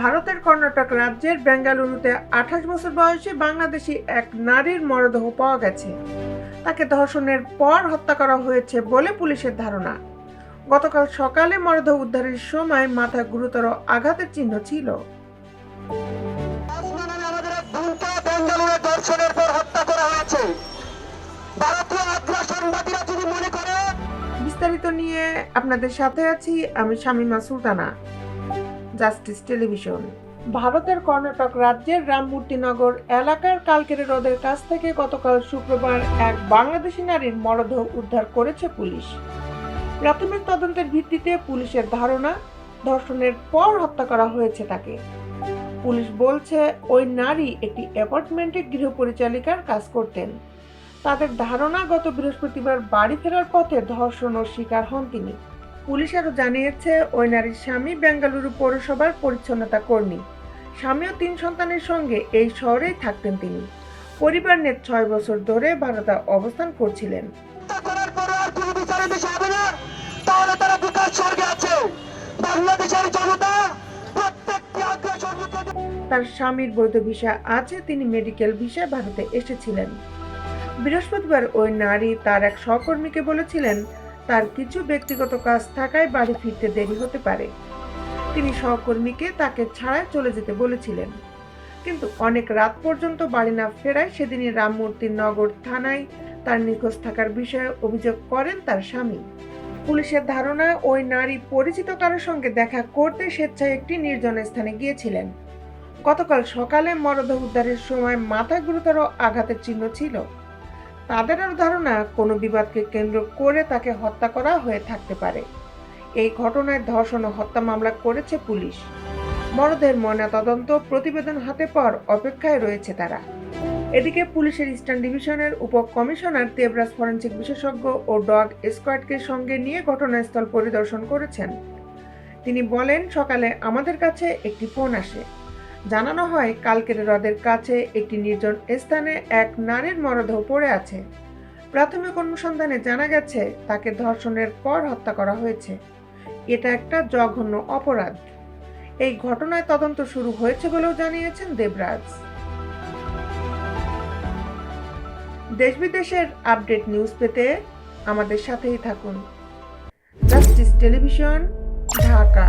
ভারতের কর্ণাটক রাজ্যের বেঙ্গালুরুতে 28 বছর বয়সী বাংলাদেশি এক নারীর মরদেহ পাওয়া গেছে। তাকে ধর্ষণের পর হত্যা করা হয়েছে বলে পুলিশের ধারণা। গতকাল সকালে মরদেহ উদ্ধারের সময় মাথায় গুরুতর আঘাতের চিহ্ন ছিল। বিস্তারিত নিয়ে আপনাদের সাথে আছি আমি শামিমা সুলতানা, জাস্টিস টেলিভিশন। ভারতের কর্ণাটক রাজ্যের রামমূর্তিনগর এলাকার কালকেরে হ্রদের কাছ থেকে গতকাল শুক্রবার এক বাংলাদেশি নারীর মরদেহ উদ্ধার করেছে পুলিশ। প্রাথমিক তদন্তের ভিত্তিতে পুলিশের ধারণা, ধর্ষণের পর হত্যা করা হয়েছে তাকে। পুলিশ বলছে ওই নারী একটি অ্যাপার্টমেন্টে গৃহপরিচালিকার কাজ করতেন। তাদের ধারণা গত বৃহস্পতিবার বাড়ি ফেরার পথে ধর্ষণের শিকার হন তিনি। পুলিশ আরও জানিয়েছে ওই নারীর স্বামী বেঙ্গালুরু পৌরসভার পরিচ্ছন্নতা কর্মী। স্বামী ও 3 সন্তানের সঙ্গে এই শহরেই থাকতেন তিনি। পরিবার নিয়ে 6 বছর ধরে ভারতে অবস্থান করছিলেন। তার স্বামীর বৈধ ভিসা আছে, তিনি মেডিকেল ভিসায় ভারতে এসেছিলেন। বৃহস্পতিবার ওই নারী তার এক সহকর্মীকে বলেছিলেন তার কিছু ব্যক্তিগত কাজ থাকায় বাড়ি ফিরতে দেরি হতে পারে। তিনি সহকর্মীকে তাকে ছাড়াই চলে যেতে বলেছিলেন, কিন্তু অনেক রাত পর্যন্ত বাড়ি না ফেরায় সেদিনই রামমূর্তিনগর থানায় তার নিখোঁজ থাকার বিষয়ে অভিযোগ করেন তার স্বামী। পুলিশের ধারণা ওই নারী পরিচিত কারোর সঙ্গে দেখা করতে স্বেচ্ছায় একটি নির্জন স্থানে গিয়েছিলেন। গতকাল সকালে মরদেহ উদ্ধারের সময় মাথায় গুরুতর আঘাতের চিহ্ন ছিল। তাদের ধারণা কোনো বিবাদকে কেন্দ্র করে তাকে হত্যা করা হয়ে থাকতে পারে। এই ঘটনায় ধর্ষণ ও হত্যা মামলা করেছে পুলিশ। মরদেহের ময়নাতদন্ত প্রতিবেদন হাতে পাওয়ার অপেক্ষায় রয়েছে তারা। এদিকে পুলিশের ইস্টার্ন ডিভিশনের উপকমিশনার দেবরাজ ফরেনসিক বিশেষজ্ঞ ও ডগ স্কোয়াডকে সঙ্গে নিয়ে ঘটনাস্থল পরিদর্শন করেছেন। তিনি বলেন, সকালে আমাদের কাছে একটি ফোন আসে। জানানো হয় কালকের হ্রদের কাছে একটি নির্জন স্থানে এক নারীর মরদেহ পড়ে আছে। প্রাথমিক অনুসন্ধানে জানা গেছে তাকে ধর্ষণের পর হত্যা করা হয়েছে। এটা একটা জঘন্য অপরাধ। এই ঘটনায় তদন্ত শুরু হয়েছে বলেও জানিয়েছেন দেবরাজ। দেশ বিদেশের আপডেট নিউজ পেতে আমাদের সাথেই থাকুন। Justice television, Dhaka.